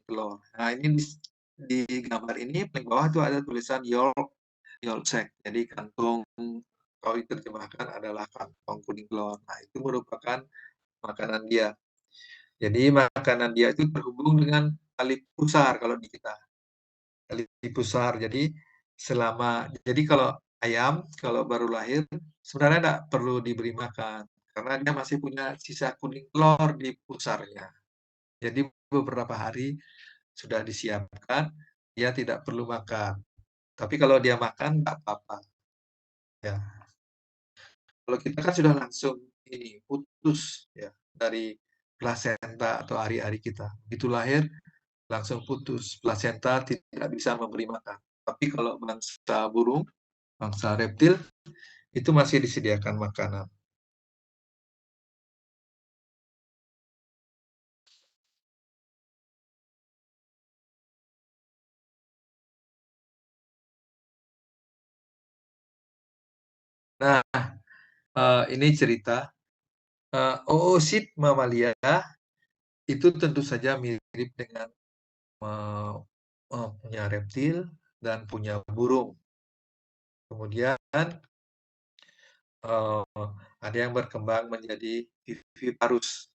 telur. Nah, ini di gambar ini paling bawah tuh ada tulisan Yolk Jadi kantung, kalau diterjemahkan adalah kantong kuning telur. Nah, itu merupakan makanan dia. Jadi makanan dia itu terhubung dengan tali pusar kalau di kita. Tali pusar. Jadi kalau ayam kalau baru lahir sebenarnya tidak perlu diberi makan karena dia masih punya sisa kuning telur di pusarnya. Jadi beberapa hari sudah disiapkan, dia tidak perlu makan. Tapi kalau dia makan nggak apa-apa. Ya. Kalau kita kan sudah langsung ini putus ya dari plasenta atau ari-ari kita. Begitu lahir langsung putus. Plasenta tidak bisa memberi makan. Tapi kalau bangsa burung, bangsa reptil itu masih disediakan makanan. Nah, ini cerita oosit mamalia itu tentu saja mirip dengan punya reptil dan punya burung. Kemudian ada yang berkembang menjadi viviparus.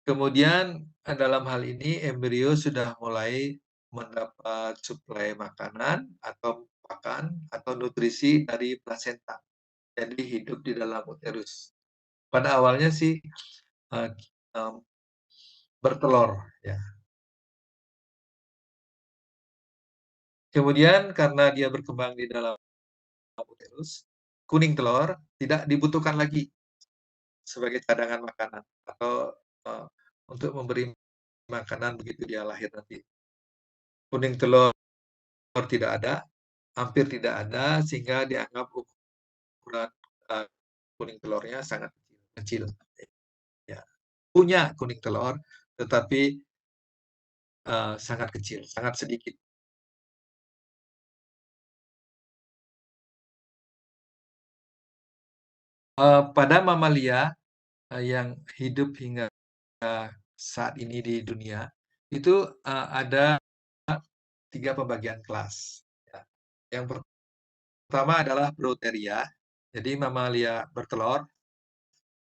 Kemudian dalam hal ini embrio sudah mulai mendapat suplai makanan atau pakan atau nutrisi dari plasenta. Jadi hidup di dalam uterus. Pada awalnya sih uh, um, bertelur ya. Kemudian karena dia berkembang di dalam uterus, kuning telur tidak dibutuhkan lagi sebagai cadangan makanan atau uh, untuk memberi makanan begitu dia lahir nanti. Kuning telur tidak ada, hampir tidak ada, sehingga dianggap ukuran uh, kuning telurnya sangat kecil. Ya. Punya kuning telur, tetapi sangat kecil, sangat sedikit. Pada mamalia yang hidup hingga saat ini di dunia, itu ada 3 pembagian kelas. Ya. Yang pertama adalah Proteria, jadi mamalia bertelur,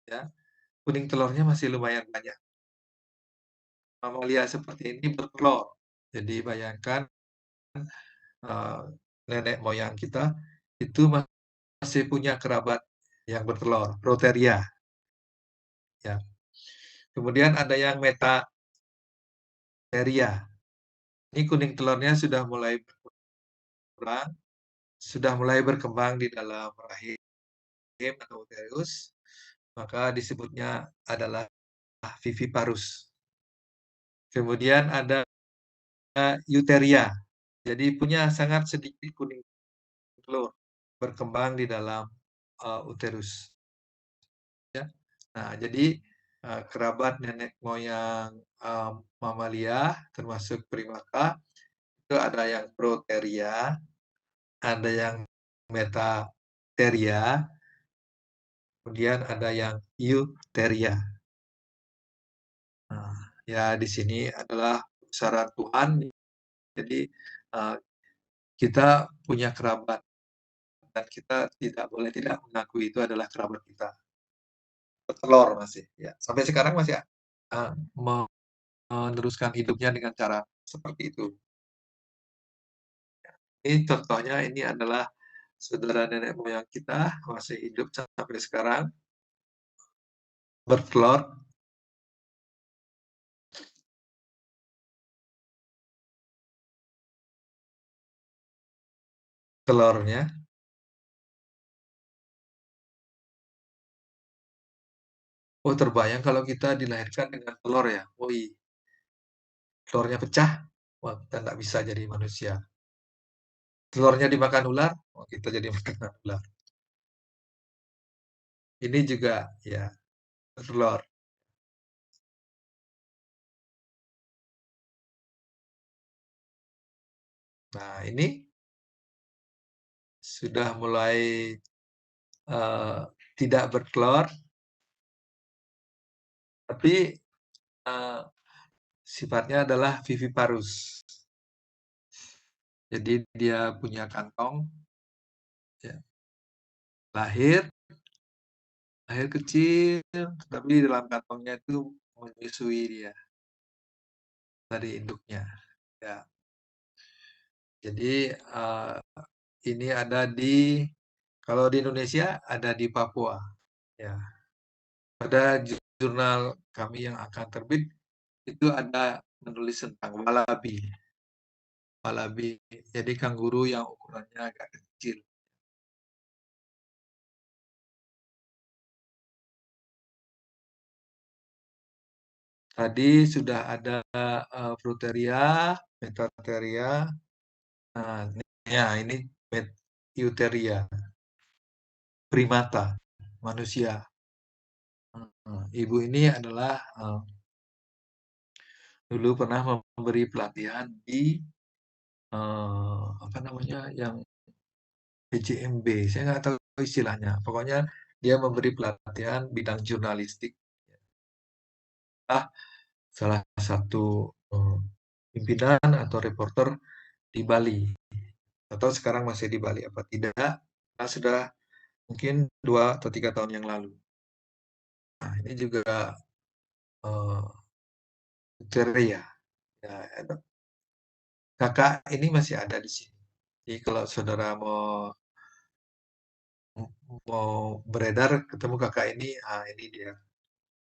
ya. Kuning telurnya masih lumayan banyak. Mamalia seperti ini bertelur. Jadi bayangkan nenek moyang kita itu masih punya kerabat yang bertelur, Proteria. Ya. Kemudian ada yang Metatheria. Ini kuning telurnya sudah mulai berkurang, sudah mulai berkembang di dalam rahim atau uterus, maka disebutnya adalah viviparus. Kemudian ada Euteria, jadi punya sangat sedikit kuning telur berkembang di dalam uterus. Ya. Nah, jadi kerabat nenek moyang mamalia termasuk primata itu ada yang Proteria, ada yang Metatheria, kemudian ada yang Euteria. Nah, ya di sini adalah saran Tuhan. Jadi kita punya kerabat dan kita tidak boleh tidak mengakui itu adalah kerabat kita. Telur masih, ya. Sampai sekarang masih meneruskan hidupnya dengan cara seperti itu. Ini contohnya ini adalah saudara nenek moyang kita masih hidup sampai sekarang bertelur. Telurnya. Oh, terbayang kalau kita dilahirkan dengan telur ya. Oh iya, telurnya pecah. Wah, kita nggak bisa jadi manusia. Telurnya dimakan ular, oh, kita jadi makan ular. Ini juga ya telur. Nah, ini sudah mulai tidak bertelur, tapi eh, sifatnya adalah viviparus. Jadi dia punya kantong, ya, lahir lahir kecil, tapi di dalam kantongnya itu menyusui dia dari induknya. Ya, jadi ini ada kalau di Indonesia ada di Papua. Ya, pada jurnal kami yang akan terbit itu ada menulis tentang walabi. Walabi, jadi kanguru yang ukurannya agak kecil. Tadi sudah ada Fruteria, Metatheria. Nah, ini Eutheria, primata, manusia. Ibu ini adalah dulu pernah memberi pelatihan di apa namanya yang PJMB. Saya nggak tahu istilahnya. Pokoknya dia memberi pelatihan bidang jurnalistik. Ah, salah satu pimpinan atau reporter di Bali. Atau sekarang masih di Bali apa tidak? Nah, sudah mungkin 2 atau 3 tahun yang lalu. Nah, ini juga kriteria. Ya, kakak ini masih ada di sini. Jadi kalau saudara mau beredar ketemu kakak ini, ini dia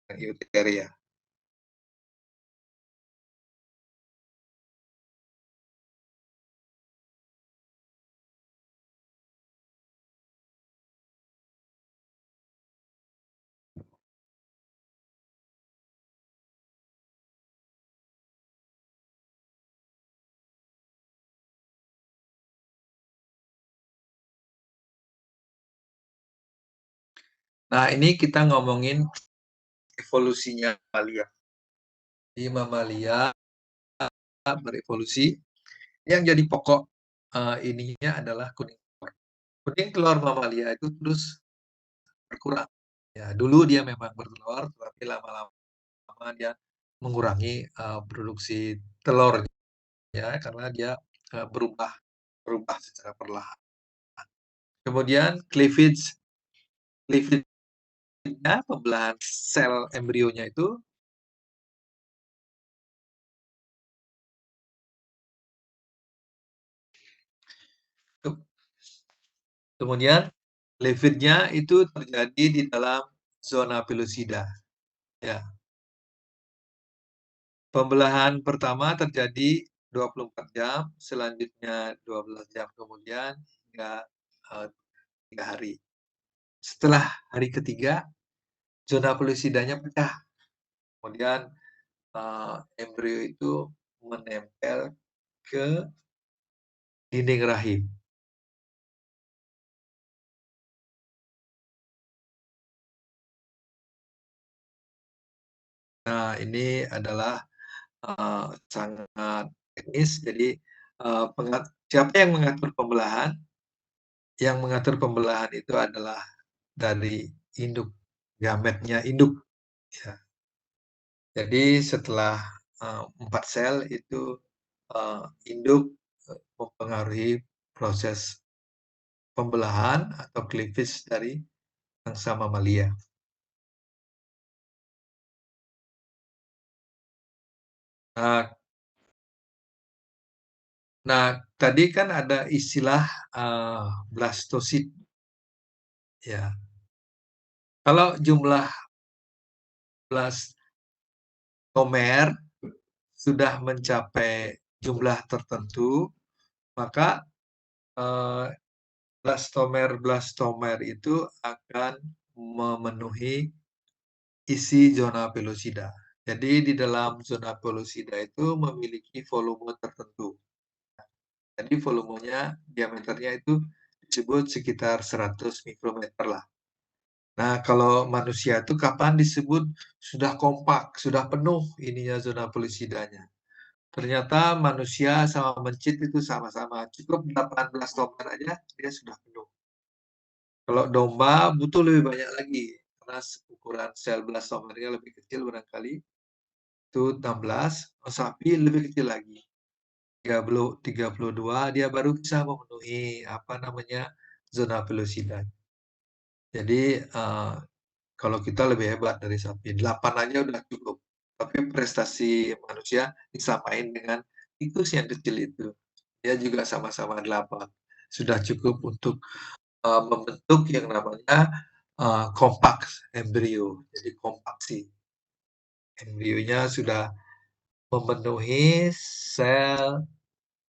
yang kriteria. Nah, ini kita ngomongin evolusinya mamalia. Di mamalia berevolusi, yang jadi pokok ininya adalah kuning telur. Kuning telur mamalia itu terus berkurang. Ya, dulu dia memang bertelur, tapi lama-lama dia mengurangi produksi telurnya karena dia berubah berubah secara perlahan. Kemudian cleavage-nya, pembelahan sel embrionya itu kemudian cleavage-nya itu terjadi di dalam zona pellucida. Ya. Pembelahan pertama terjadi 24 jam, selanjutnya 12 jam kemudian hingga 3 hari. Setelah hari ketiga, zona pellucidanya pecah. Kemudian embrio itu menempel ke dinding rahim. Nah, ini adalah sangat teknis. Jadi siapa yang mengatur pembelahan? Yang mengatur pembelahan itu adalah dari induk, gametnya induk. Ya. Jadi setelah 4 sel itu induk mempengaruhi proses pembelahan atau cleavage dari angsa mamalia. Nah, nah, tadi kan ada istilah blastosit. Ya, kalau jumlah blastomer sudah mencapai jumlah tertentu, maka blastomer itu akan memenuhi isi zona pellucida. Jadi di dalam zona pellucida itu memiliki volume tertentu. Jadi volumenya, diameternya itu disebut sekitar 100 mikrometer lah. Nah, kalau manusia itu kapan disebut sudah kompak, sudah penuh ininya zona pellucidanya. Ternyata manusia sama mencit itu sama-sama. Cukup 18 tomer aja, dia sudah penuh. Kalau domba butuh lebih banyak lagi, karena ukuran sel blastomernya lebih kecil barangkali. itu 16, sapi lebih kecil lagi. 32 dia baru bisa memenuhi apa namanya zona pelosida. Jadi kalau kita lebih hebat dari sapi, 8 aja udah cukup. Tapi prestasi manusia disamain dengan tikus yang kecil itu. Dia juga sama-sama 8. Sudah cukup untuk membentuk yang namanya kompak embrio. Jadi kompaksi. Embrionya sudah memenuhi sel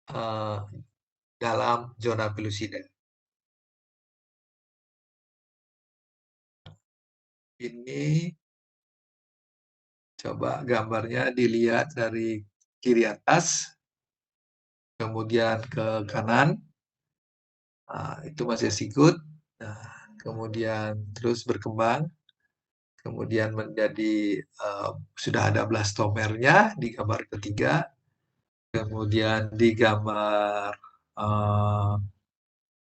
uh, dalam zona pelosida. Ini coba gambarnya dilihat dari kiri atas, kemudian ke kanan, itu masih sikut, nah, kemudian terus berkembang, kemudian menjadi sudah ada blastomernya di gambar ketiga, kemudian di gambar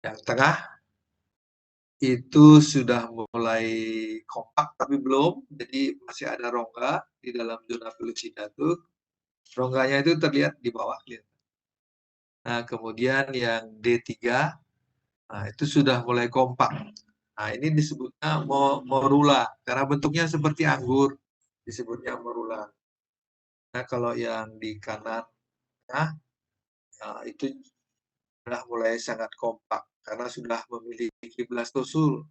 yang tengah itu sudah mulai kompak tapi belum, jadi masih ada rongga di dalam zona pelosida itu. Rongganya itu terlihat di bawah. Nah, kemudian yang D3, nah itu sudah mulai kompak. Nah, ini disebutnya morula, karena bentuknya seperti anggur, disebutnya morula. Nah, kalau yang di kanan, nah, itu sudah mulai sangat kompak, karena sudah memiliki blastosul.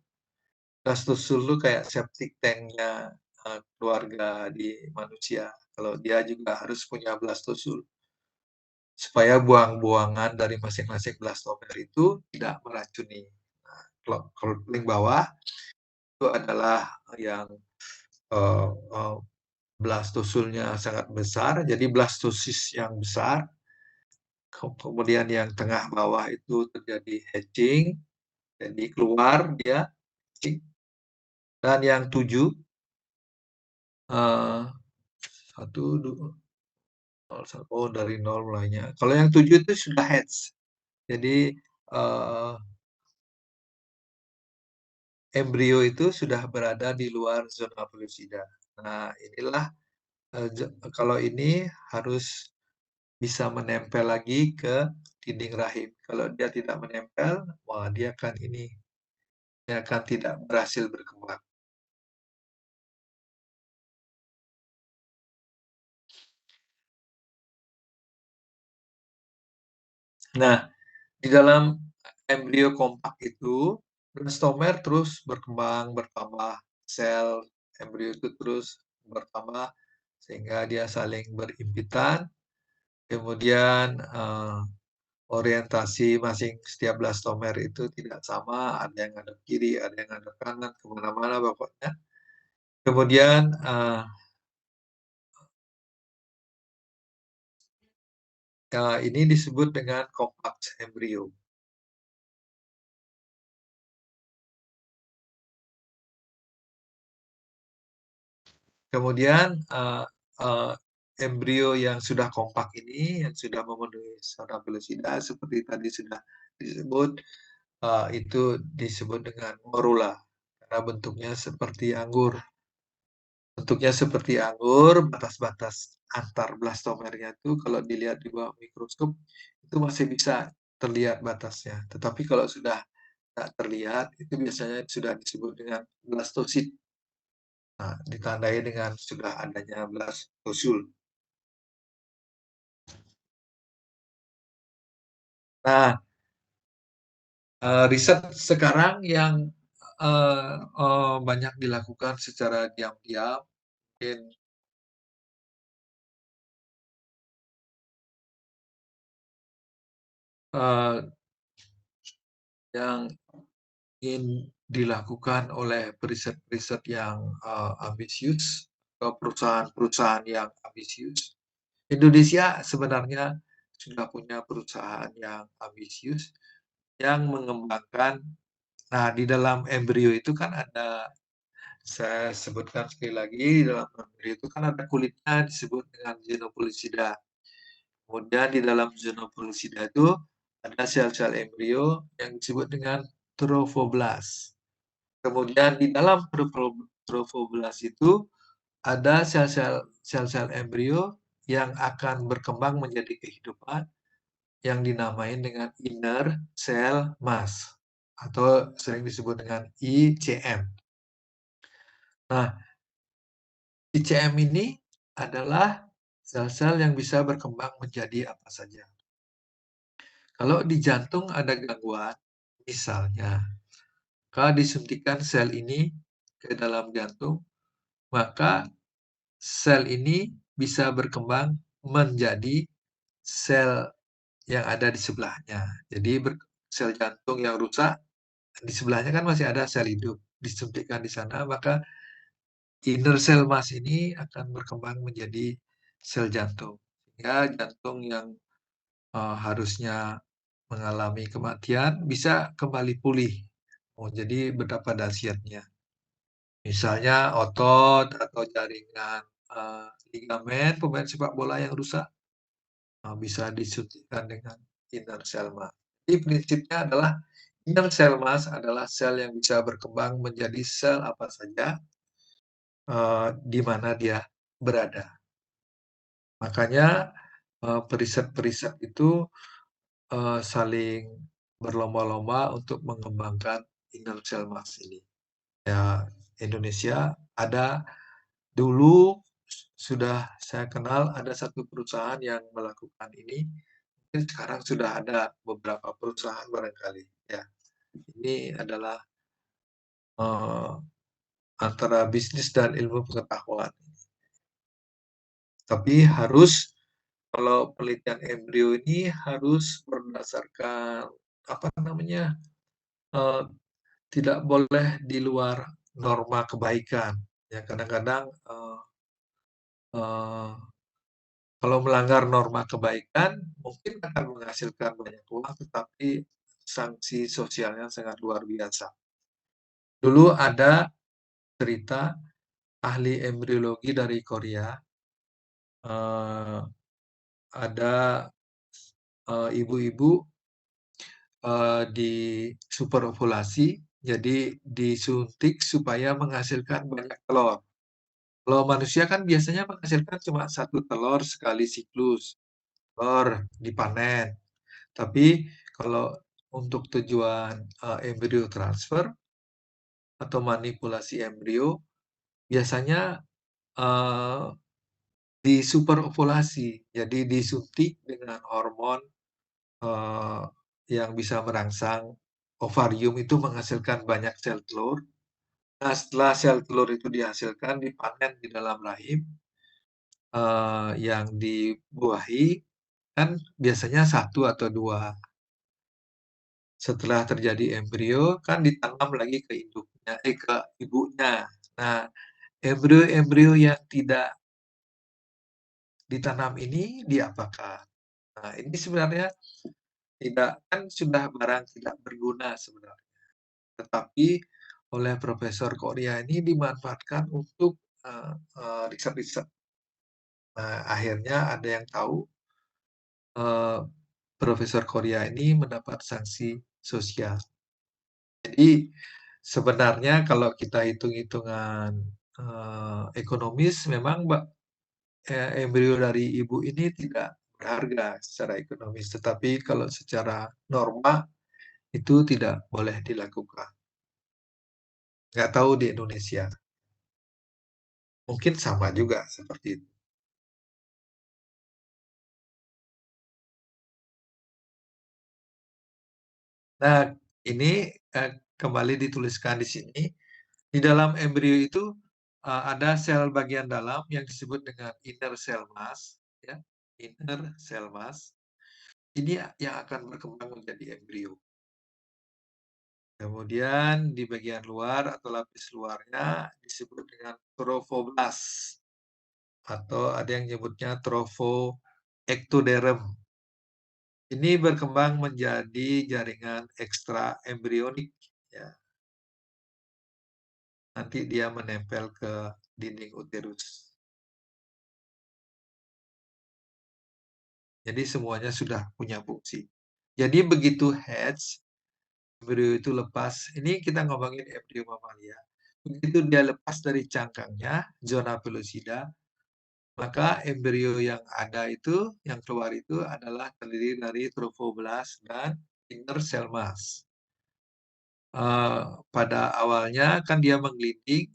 Blastosul itu kayak septic tanknya keluarga di manusia. Kalau dia juga harus punya blastosul supaya buang-buangan dari masing-masing blastomer itu tidak meracuni. Nah, kalau link bawah itu adalah yang uh, uh, blastosulnya sangat besar, jadi blastosis yang besar. Kemudian yang tengah bawah itu terjadi hatching, jadi keluar dia hatching. Dan yang 7 satu dua oh dari 0 mulainya. Kalau yang 7 itu sudah hatch, jadi embrio itu sudah berada di luar zona pelosida. Nah, inilah kalau ini harus bisa menempel lagi ke dinding rahim. Kalau dia tidak menempel, wah dia akan tidak berhasil berkembang. Nah, di dalam embrio kompak itu, blastomer terus berkembang, bertambah, sel embrio itu terus bertambah, sehingga dia saling berimpitan. Kemudian orientasi setiap blastomer itu tidak sama, ada yang ngadep kiri, ada yang ngadep kanan, kemana-mana pokoknya. Kemudian ini disebut dengan compact embryo. Kemudian embrio yang sudah kompak ini, yang sudah memenuhi zona pelosida seperti tadi sudah disebut, itu disebut dengan morula karena bentuknya seperti anggur. Bentuknya seperti anggur, batas-batas antar blastomernya itu kalau dilihat di bawah mikroskop itu masih bisa terlihat batasnya. Tetapi kalau sudah tidak terlihat, itu biasanya sudah disebut dengan blastosit. Nah, ditandai dengan sudah adanya blastosul. Nah, riset sekarang yang banyak dilakukan secara diam-diam, mungkin yang ingin dilakukan oleh periset-periset yang ambisius atau perusahaan-perusahaan yang ambisius. Indonesia sebenarnya sudah punya perusahaan yang ambisius yang mengembangkan. Nah, di dalam embrio itu kan ada, saya sebutkan sekali lagi, di dalam embrio itu kan ada kulitnya disebut dengan xenopolisida. Kemudian di dalam xenopolisida itu ada sel-sel embrio yang disebut dengan trofoblast. Kemudian di dalam trofoblast itu ada sel-sel embrio yang akan berkembang menjadi kehidupan yang dinamai dengan inner cell mass atau sering disebut dengan ICM. Nah, ICM ini adalah sel-sel yang bisa berkembang menjadi apa saja. Kalau di jantung ada gangguan, misalnya, maka disuntikan sel ini ke dalam jantung, maka sel ini bisa berkembang menjadi sel yang ada di sebelahnya. Jadi sel jantung yang rusak, di sebelahnya kan masih ada sel hidup. Disuntikkan di sana, maka inner cell mass ini akan berkembang menjadi sel jantung. Sehingga jantung yang harusnya mengalami kematian bisa kembali pulih. Oh, jadi betapa dahsyatnya. Misalnya otot atau jaringan ligamen pemain sepak bola yang rusak bisa disuntikkan dengan inner cell mass. Jadi prinsipnya adalah inner cell mass adalah sel yang bisa berkembang menjadi sel apa saja di mana dia berada. Makanya periset-periset itu saling berlomba-lomba untuk mengembangkan inner cell mass ini. Ya, Indonesia ada dulu sudah saya kenal ada satu perusahaan yang melakukan ini. Mungkin sekarang sudah ada beberapa perusahaan barangkali. Ya, ini adalah antara bisnis dan ilmu pengetahuan. Tapi harus kalau penelitian embrio ini harus berdasarkan apa namanya tidak boleh di luar norma kebaikan. Ya kadang-kadang kalau melanggar norma kebaikan mungkin akan menghasilkan banyak uang, tetapi sanksi sosialnya sangat luar biasa. Dulu ada cerita ahli embriologi dari Korea, ada ibu-ibu di superovulasi, jadi disuntik supaya menghasilkan banyak telur. Kalau manusia kan biasanya menghasilkan cuma satu telur sekali siklus, telur dipanen. Tapi kalau untuk tujuan embrio transfer atau manipulasi embrio, biasanya uh, di superovulasi, jadi disuntik dengan hormon uh, yang bisa merangsang ovarium itu menghasilkan banyak sel telur. Nah, setelah sel telur itu dihasilkan, dipanen di dalam rahim, yang dibuahi kan biasanya satu atau dua. Setelah terjadi embrio, kan ditanam lagi ke induknya, ke ibunya. Nah, embrio-embrio yang tidak ditanam ini diapakan? Nah, ini sebenarnya tidak kan sudah barang tidak berguna sebenarnya. Tetapi oleh Profesor Korea ini dimanfaatkan untuk riset-riset. Nah, akhirnya ada yang tahu Profesor Korea ini mendapat sanksi sosial. Jadi sebenarnya kalau kita hitung-hitungan ekonomis, memang embrio dari ibu ini tidak berharga secara ekonomis, tetapi kalau secara norma itu tidak boleh dilakukan. Nggak tahu di Indonesia. Mungkin sama juga seperti itu. Nah, ini kembali dituliskan di sini. Di dalam embrio itu ada sel bagian dalam yang disebut dengan inner cell mass, ya, inner cell mass. Ini yang akan berkembang menjadi embrio. Kemudian di bagian luar atau lapis luarnya disebut dengan trophoblast atau ada yang nyebutnya trophoectoderm. Ini berkembang menjadi jaringan ekstra embrionik. Ya. Nanti dia menempel ke dinding uterus. Jadi semuanya sudah punya fungsi. Jadi begitu hatch, embrio itu lepas. Ini kita ngomongin embrio mamalia. Begitu dia lepas dari cangkangnya, zona pelosida, maka embrio yang ada itu, yang keluar itu adalah terdiri dari trofoblast dan inner cell mass. Pada awalnya kan dia menggelinding,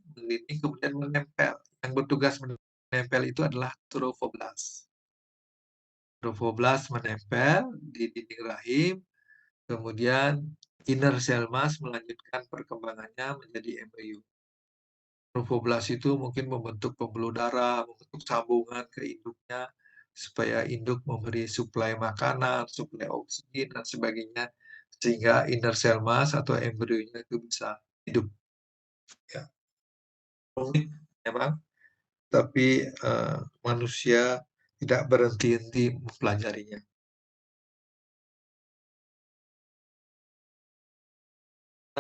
kemudian menempel. Yang bertugas menempel itu adalah trofoblast. Trofoblast menempel di dinding rahim, kemudian inner cell mass melanjutkan perkembangannya menjadi embrio. Trofoblast itu mungkin membentuk pembuluh darah, membentuk sambungan ke induknya, supaya induk memberi suplai makanan, suplai oksigen, dan sebagainya, sehingga inner cell mass atau embrionya itu bisa hidup. Ya, rumit memang, tapi manusia tidak berhenti-henti mempelajarinya.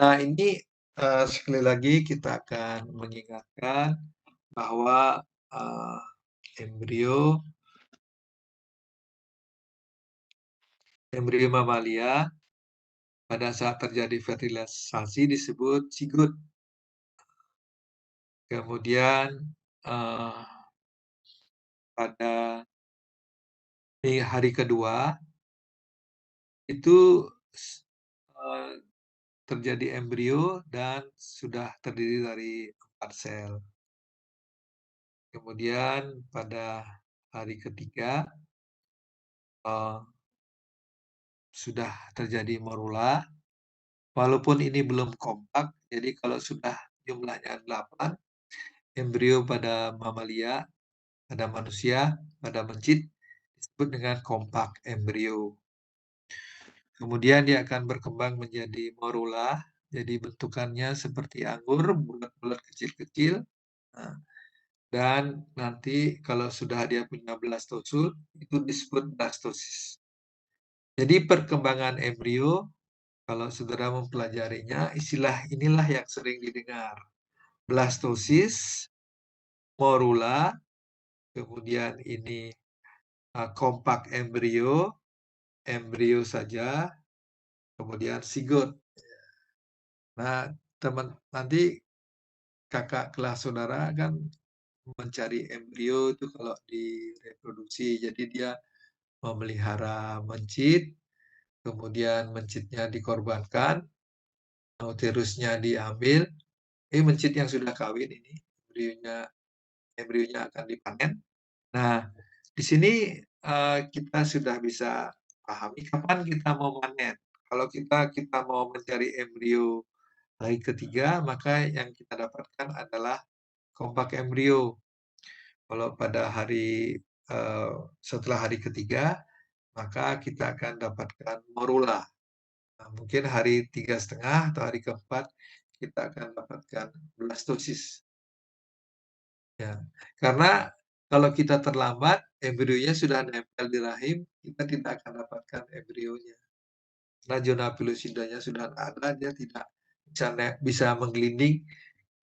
Nah, ini sekali lagi kita akan mengingatkan bahwa uh, embrio embrio mamalia pada saat terjadi fertilisasi disebut zigot. Kemudian uh, pada hari kedua itu uh, terjadi embrio dan sudah terdiri dari 4 sel. Kemudian pada hari ketiga sudah terjadi morula. Walaupun ini belum kompak, jadi kalau sudah jumlahnya 8, embrio pada mamalia, pada manusia, pada mencit, disebut dengan kompak embrio. Kemudian dia akan berkembang menjadi morula, jadi bentukannya seperti anggur, bulat-bulat kecil-kecil. Nah, dan nanti kalau sudah dia punya blastosul, itu disebut blastosis. Jadi perkembangan embrio, kalau saudara mempelajarinya, istilah inilah yang sering didengar. Blastosis, morula, kemudian ini kompak embrio, embrio saja, kemudian zigot. Nah, teman nanti kakak kelas saudara kan mencari embrio itu kalau di reproduksi. Jadi dia memelihara mencit, kemudian mencitnya dikorbankan, uterusnya diambil, mencit yang sudah kawin ini, embrionya akan dipanen. Nah, di sini kita sudah bisa pahami kapan kita mau panen. Kalau kita mau mencari embrio hari ketiga, maka yang kita dapatkan adalah kompak embrio. Kalau pada hari setelah hari ketiga, maka kita akan dapatkan morula. Nah, mungkin hari 3,5 atau hari keempat kita akan dapatkan blastosis. Ya, karena kalau kita terlambat, embrionya sudah nempel di rahim, kita tidak akan dapatkan embrionya. Nah, zona pilosidanya sudah ada, dia tidak bisa menggelinding,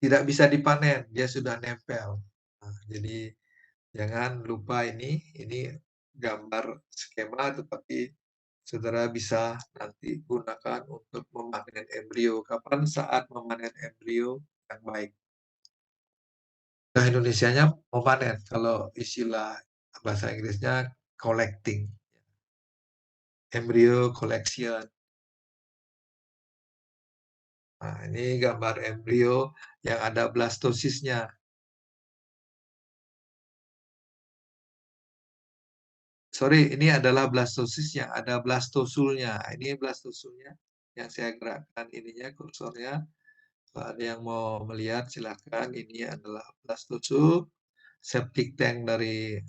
tidak bisa dipanen, dia sudah nempel. Nah, jadi jangan lupa ini gambar skema, tetapi saudara bisa nanti gunakan untuk memanen embrio. Kapan saat memanen embrio yang baik? Nah, Indonesianya memanen. Kalau istilah bahasa Inggrisnya collecting. Embryo collection. Nah, ini gambar embrio yang ada blastosisnya. Sorry, ini adalah blastosis yang ada blastosulnya. Ini blastosulnya yang saya gerakkan ininya kursornya. Kalau ada yang mau melihat silakan. Ini adalah blastosul, septic tank dari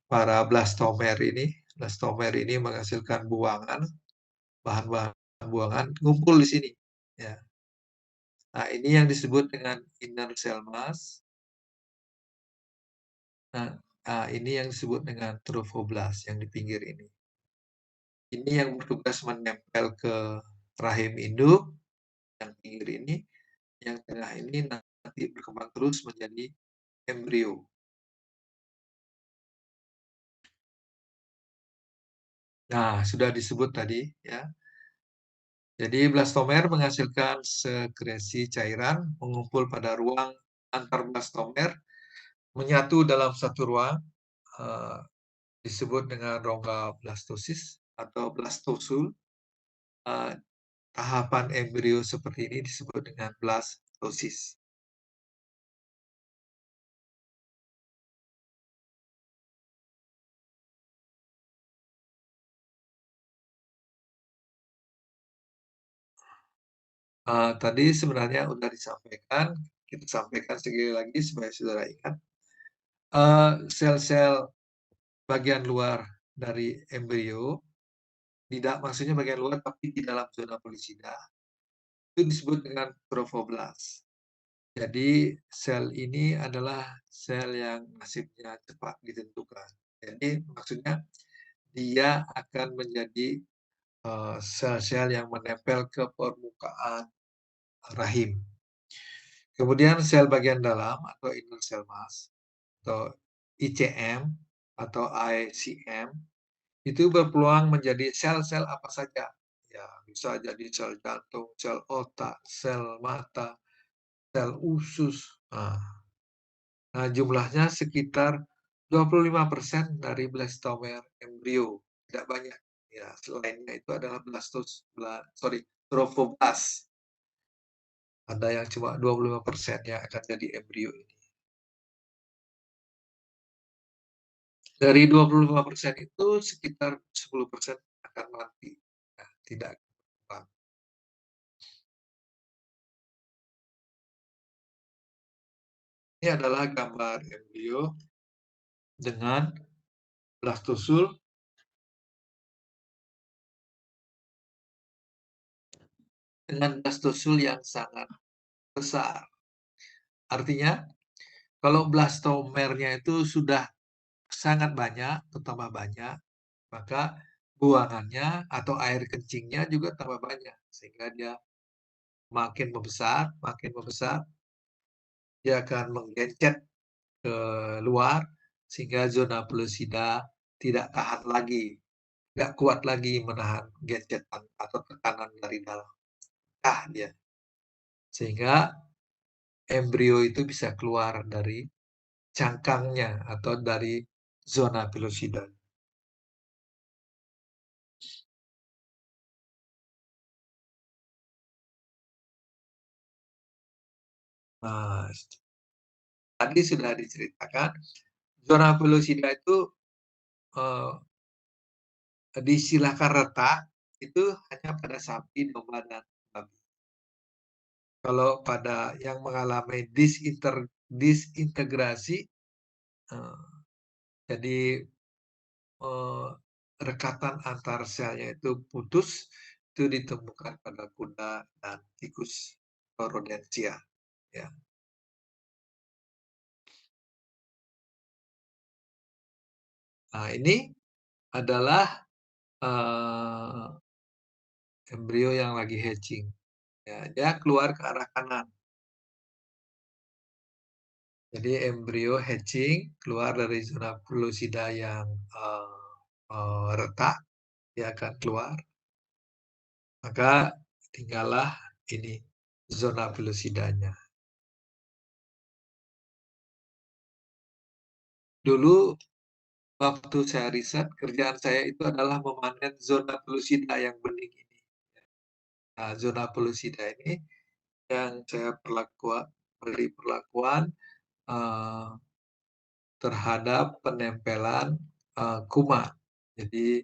para blastomer ini. Blastomer ini menghasilkan buangan, bahan-bahan buangan ngumpul di sini. Ya. Nah, ini yang disebut dengan inner cell mass. Nah, ini yang disebut dengan trophoblast yang di pinggir ini. Ini yang bertugas menempel ke rahim induk, yang pinggir ini, yang tengah ini nanti berkembang terus menjadi embrio. Nah, sudah disebut tadi ya. Jadi blastomer menghasilkan sekresi cairan mengumpul pada ruang antar blastomer, menyatu dalam satu ruang, eh, disebut dengan rongga blastosis atau blastosul. Eh, Tahapan embrio seperti ini disebut dengan blastosis. Tadi sebenarnya sudah disampaikan, kita sampaikan sekali lagi supaya saudara ingat. Sel-sel bagian luar dari embrio, tidak maksudnya bagian luar tapi di dalam zona polisida, itu disebut dengan trophoblast. Jadi sel ini adalah sel yang nasibnya cepat ditentukan. Jadi maksudnya dia akan menjadi sel-sel yang menempel ke permukaan rahim. Kemudian sel bagian dalam atau inner cell mass atau ICM atau ICM itu berpeluang menjadi sel-sel apa saja. Ya, bisa jadi sel jantung, sel otak, sel mata, sel usus. Nah, jumlahnya sekitar 25% dari blastomer embrio. Tidak banyak. Ya, selainnya itu adalah trophoblast. Ada yang cuma 25% yang akan jadi embrio ini. Dari 25% itu sekitar 10% akan mati. Nah, tidak akan. Ini adalah gambar embrio dengan blastosul yang sangat besar. Artinya, kalau blastomernya itu sudah sangat banyak, bertambah banyak, maka buangannya atau air kencingnya juga tambah banyak. Sehingga dia makin membesar, dia akan menggencet ke luar, sehingga zona pelosida tidak tahan lagi, tidak kuat lagi menahan gencetan atau tekanan dari dalam. Dia. Sehingga embrio itu bisa keluar dari cangkangnya atau dari zona pelosida. Nah, tadi sudah diceritakan, zona pelosida itu disilahkan retak itu hanya pada sapi, domba, dan babi. Kalau pada yang mengalami disintegrasi, jadi rekatan antar selnya itu putus, itu ditemukan pada kuda dan tikus rodentia. Ya. Nah, ini adalah embrio yang lagi hatching. Ya, dia keluar ke arah kanan. Jadi embrio hatching keluar dari zona pelosida yang retak, dia akan keluar. Maka tinggallah ini zona pelosidanya. Dulu waktu saya riset, kerjaan saya itu adalah memanen zona pelosida yang bening ini. Nah, zona pelosida ini yang saya beri perlakuan terhadap penempelan kuman. Jadi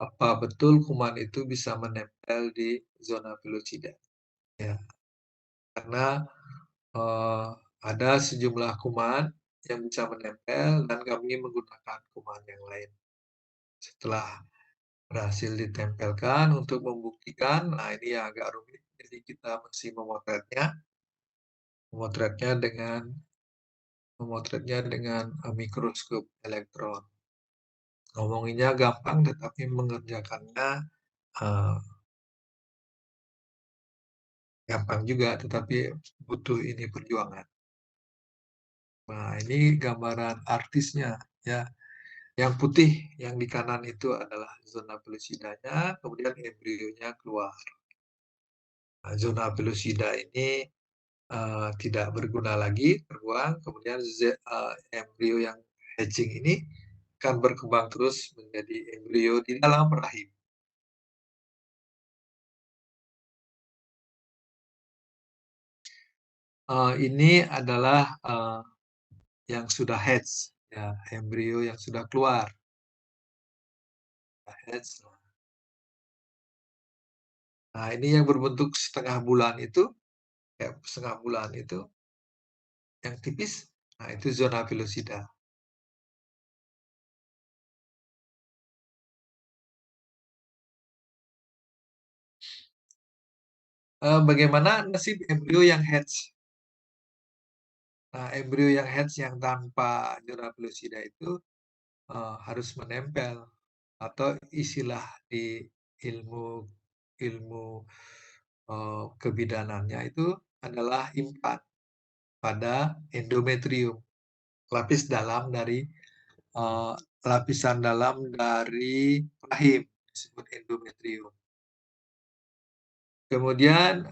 apa betul kuman itu bisa menempel di zona pelosida? Ya, karena ada sejumlah kuman yang bisa menempel dan kami menggunakan kuman yang lain. Setelah berhasil ditempelkan untuk membuktikan, nah ini yang agak rumit. Jadi kita mesti memotretnya dengan mikroskop elektron. Ngomonginnya gampang, tetapi mengerjakannya uh, gampang juga, tetapi butuh ini perjuangan. Nah, ini gambaran artisnya, ya. Yang putih yang di kanan itu adalah zona pelucidanya, kemudian embrionya keluar. Zona pelosida ini tidak berguna lagi, terbuang. Kemudian embrio yang hatching ini akan berkembang terus menjadi embrio di dalam rahim. Ini adalah yang sudah hatch, ya, embrio yang sudah keluar. Hatch. Nah, ini yang berbentuk setengah bulan itu, ya, setengah bulan itu, yang tipis, nah itu zona pelosida. Bagaimana nasib embrio yang hatch? Nah, embrio yang hatch yang tanpa zona pelosida itu harus menempel, atau istilah di ilmu ilmu kebidanannya itu adalah implant pada endometrium, lapis dalam dari lapisan dalam dari rahim disebut endometrium. Kemudian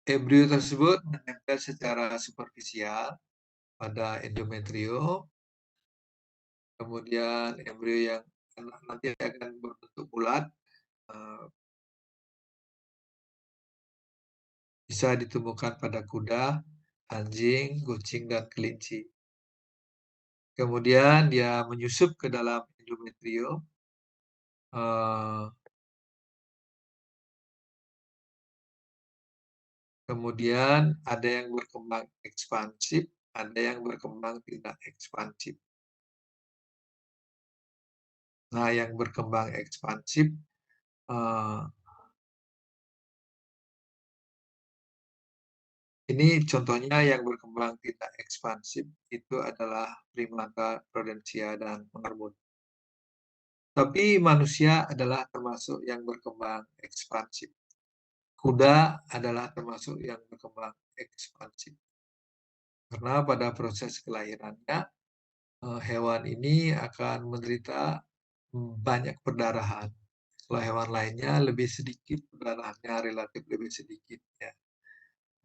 embrio tersebut menempel secara superficial pada endometrium. Kemudian embrio yang nanti akan berbentuk bulat bisa ditemukan pada kuda, anjing, kucing, dan kelinci. Kemudian dia menyusup ke dalam endometrium. Kemudian ada yang berkembang ekspansif, ada yang berkembang tidak ekspansif. Nah, yang berkembang ekspansif ini contohnya yang berkembang tidak ekspansif itu adalah primata, rodentia, dan marmut. Tapi manusia adalah termasuk yang berkembang ekspansif. Kuda adalah termasuk yang berkembang ekspansif. Karena pada proses kelahirannya, hewan ini akan menderita banyak perdarahan. Kalau hewan lainnya lebih sedikit perdarahannya, relatif lebih sedikit. Ya.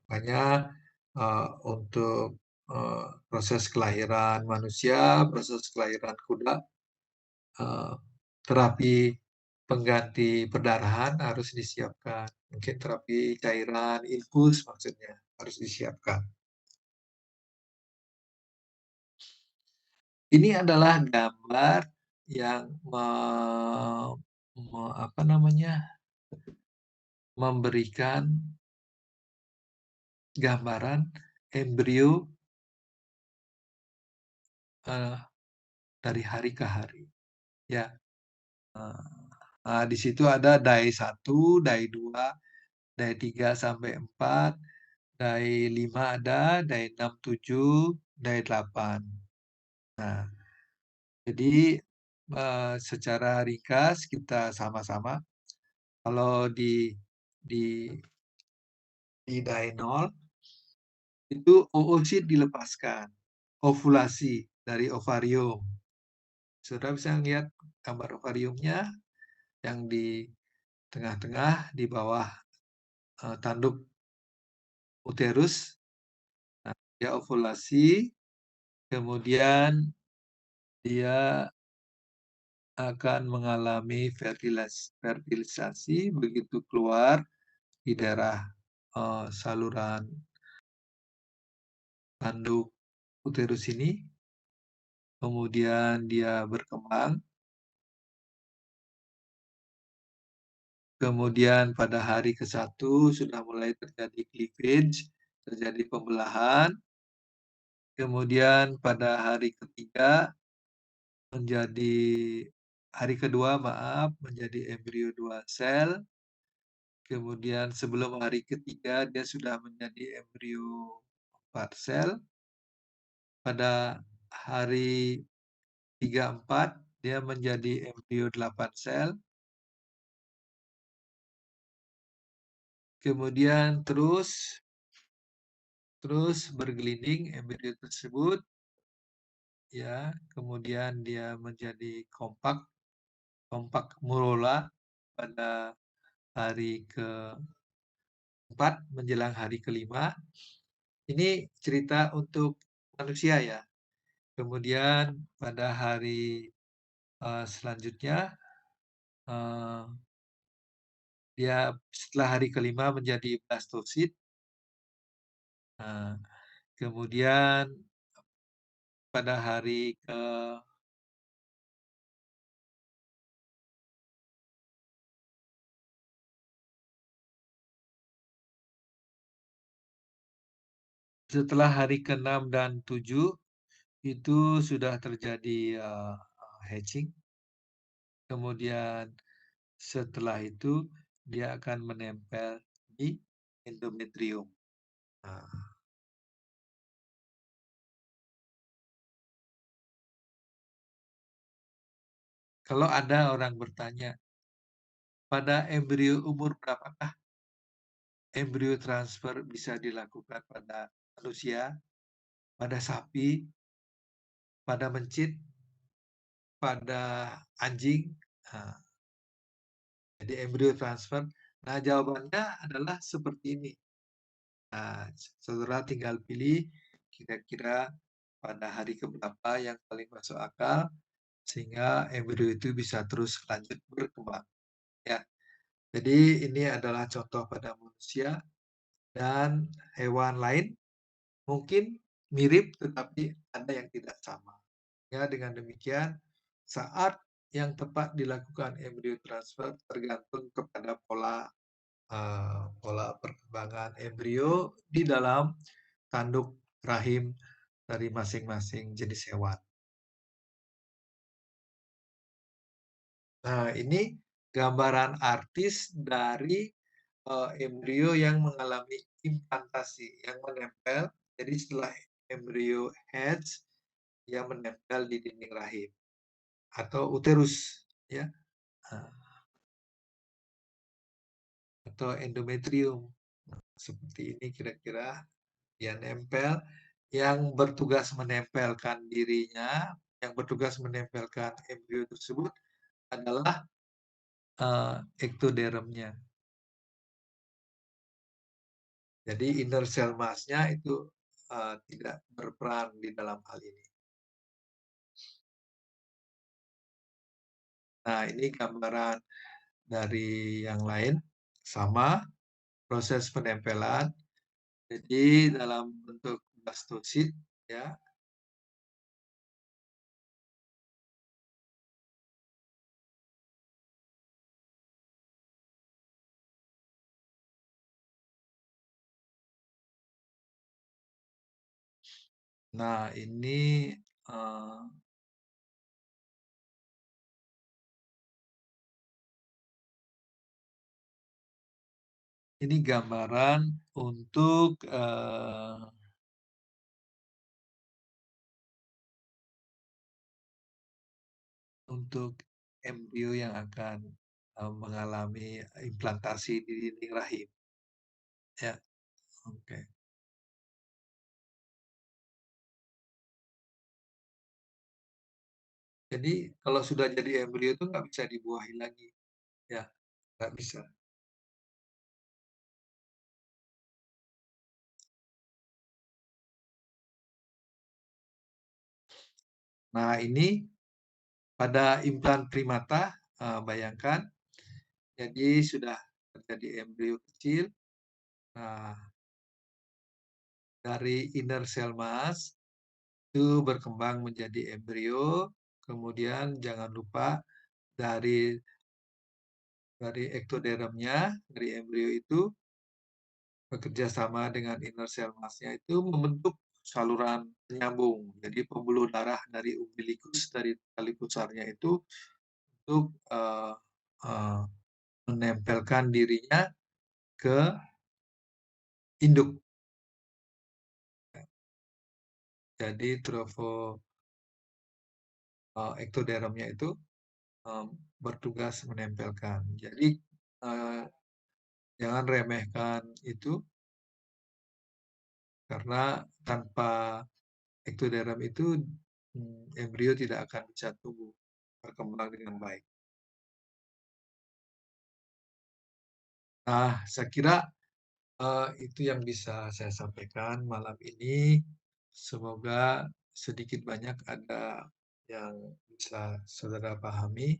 Makanya untuk proses kelahiran manusia, proses kelahiran kuda, terapi pengganti perdarahan harus disiapkan. Mungkin terapi cairan, infus maksudnya harus disiapkan. Ini adalah gambar yang memberikan gambaran embrio dari hari ke hari. Ya, di situ ada dai 1, dai 2, dai 3 sampai 4, dai 5 ada, dai 6, 7, dai 8. Nah, jadi secara ringkas kita sama-sama, kalau di dai 0 itu oosit dilepaskan, ovulasi dari ovarium. Saudara bisa lihat gambar ovariumnya yang di tengah-tengah di bawah tanduk uterus. Nah, dia ovulasi, kemudian dia akan mengalami fertilisasi begitu keluar di daerah saluran tanduk uterus ini, kemudian dia berkembang, kemudian pada hari ke-1 sudah mulai terjadi cleavage, terjadi pembelahan, kemudian pada hari ke-3 menjadi hari kedua, maaf, menjadi embrio 2 sel. Kemudian sebelum hari ke-3 dia sudah menjadi embrio 4 sel. Pada hari 3-4 dia menjadi embrio 8 sel. Kemudian terus bergelinding embrio tersebut, ya, kemudian dia menjadi kompak morula. pada hari keempat menjelang hari kelima. Ini cerita untuk manusia ya. Kemudian pada hari selanjutnya eh, dia setelah hari kelima menjadi blastosit. Nah, kemudian pada hari setelah hari ke-6 dan 7 itu sudah terjadi hatching. Kemudian setelah itu dia akan menempel di endometrium. Nah, kalau ada orang bertanya, pada embrio umur berapakah embrio transfer bisa dilakukan pada manusia, pada sapi, pada mencit, pada anjing? Nah, jadi embrio transfer. Nah, jawabannya adalah seperti ini. Nah, saudara tinggal pilih kira-kira pada hari keberapa yang paling masuk akal sehingga embrio itu bisa terus lanjut berkembang. Ya, jadi ini adalah contoh pada manusia dan hewan lain mungkin mirip tetapi ada yang tidak sama. Ya, dengan demikian saat yang tepat dilakukan embrio transfer tergantung kepada pola perkembangan embrio di dalam tanduk rahim dari masing-masing jenis hewan. Nah, ini gambaran artis dari embrio yang mengalami implantasi, yang menempel. Jadi setelah embrio hatch, dia menempel di dinding rahim atau uterus, ya, atau endometrium. Seperti ini kira-kira dia nempel. Yang bertugas menempelkan dirinya, yang bertugas menempelkan embrio tersebut adalah ektodermnya. Jadi inner cell mass-nya itu tidak berperan di dalam hal ini. Nah, ini gambaran dari yang lain, sama proses penempelan. Jadi dalam bentuk blastosit, ya. Nah, uh, ini gambaran untuk embrio yang akan mengalami implantasi di dinding rahim. Ya, oke. Jadi kalau sudah jadi embrio itu nggak bisa dibuahi lagi, ya, nggak bisa. Nah, ini pada implan primata, bayangkan, jadi sudah terjadi embrio kecil. Nah, dari inner cell mass itu berkembang menjadi embrio. Kemudian jangan lupa dari ektodermnya, dari embrio itu bekerja sama dengan inner cell mass-nya itu membentuk saluran penyambung. Jadi pembuluh darah dari umbilikus, dari tali pusarnya itu untuk menempelkan dirinya ke induk. Jadi ektodermnya itu bertugas menempelkan. Jadi uh, jangan remehkan itu karena tanpa ektoderm itu embrio tidak akan bisa tumbuh berkembang dengan baik. Nah, saya kira itu yang bisa saya sampaikan malam ini. Semoga sedikit banyak ada yang bisa saudara pahami.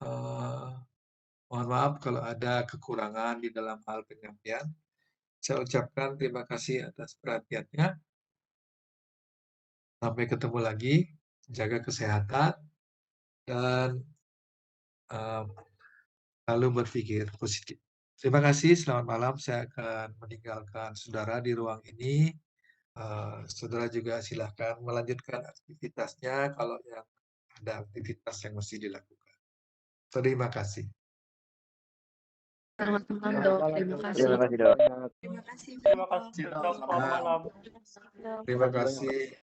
Eh, Mohon maaf kalau ada kekurangan di dalam hal penyampaian. Saya ucapkan terima kasih atas perhatiannya. Sampai ketemu lagi. Jaga kesehatan dan eh, lalu berpikir positif. Terima kasih, selamat malam. Saya akan meninggalkan saudara di ruang ini. Saudara juga silahkan melanjutkan aktivitasnya kalau yang ada aktivitas yang mesti dilakukan. Terima kasih. Selamat malam, Dok. Terima kasih. Terima kasih, Dok. Terima kasih, Terima Prof. kasih, Dok. Selamat malam. Terima kasih.